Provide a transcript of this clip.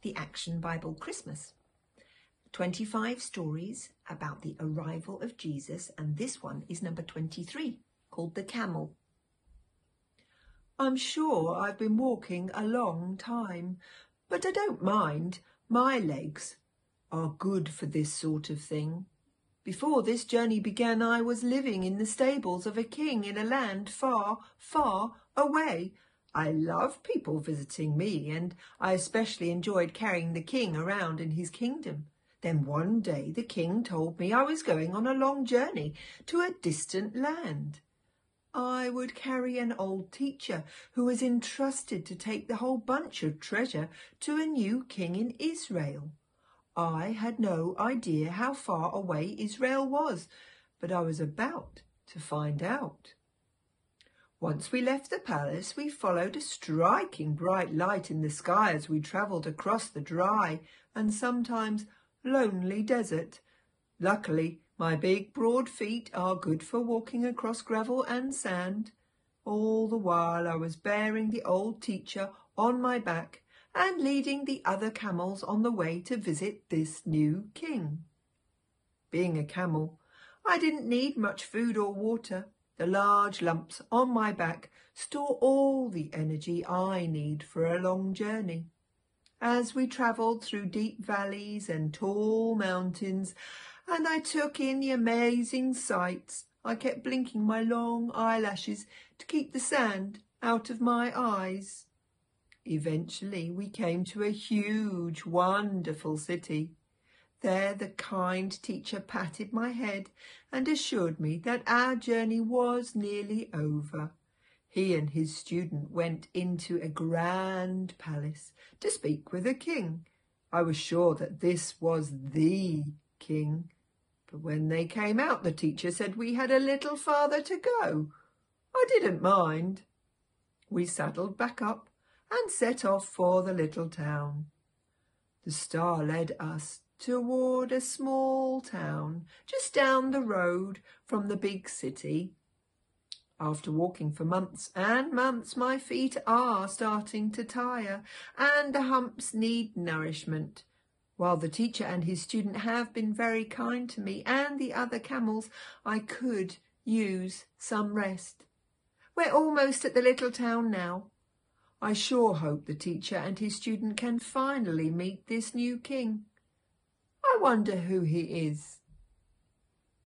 the Action Bible Christmas. 25 stories about the arrival of Jesus, and this one is number 23, called The Camel. I'm sure I've been walking a long time, but I don't mind. My legs are good for this sort of thing. Before this journey began, I was living in the stables of a king in a land far, far away. I love people visiting me, and I especially enjoyed carrying the king around in his kingdom. Then one day the king told me I was going on a long journey to a distant land. I would carry an old teacher who was entrusted to take the whole bunch of treasure to a new king in Israel. I had no idea how far away Israel was, but I was about to find out. Once we left the palace, we followed a striking bright light in the sky as we travelled across the dry and sometimes lonely desert. Luckily, my big broad feet are good for walking across gravel and sand. All the while I was bearing the old teacher on my back and leading the other camels on the way to visit this new king. Being a camel, I didn't need much food or water. The large lumps on my back store all the energy I need for a long journey. As we travelled through deep valleys and tall mountains, and I took in the amazing sights, I kept blinking my long eyelashes to keep the sand out of my eyes. Eventually we came to a huge, wonderful city. There the kind teacher patted my head and assured me that our journey was nearly over. He and his student went into a grand palace to speak with a king. I was sure that this was the king, but when they came out, the teacher said we had a little farther to go. I didn't mind. We saddled back up and set off for the little town. The star led us toward a small town just down the road from the big city. After walking for months and months, my feet are starting to tire and the humps need nourishment. While the teacher and his student have been very kind to me and the other camels, I could use some rest. We're almost at the little town now. I sure hope the teacher and his student can finally meet this new king. I wonder who he is.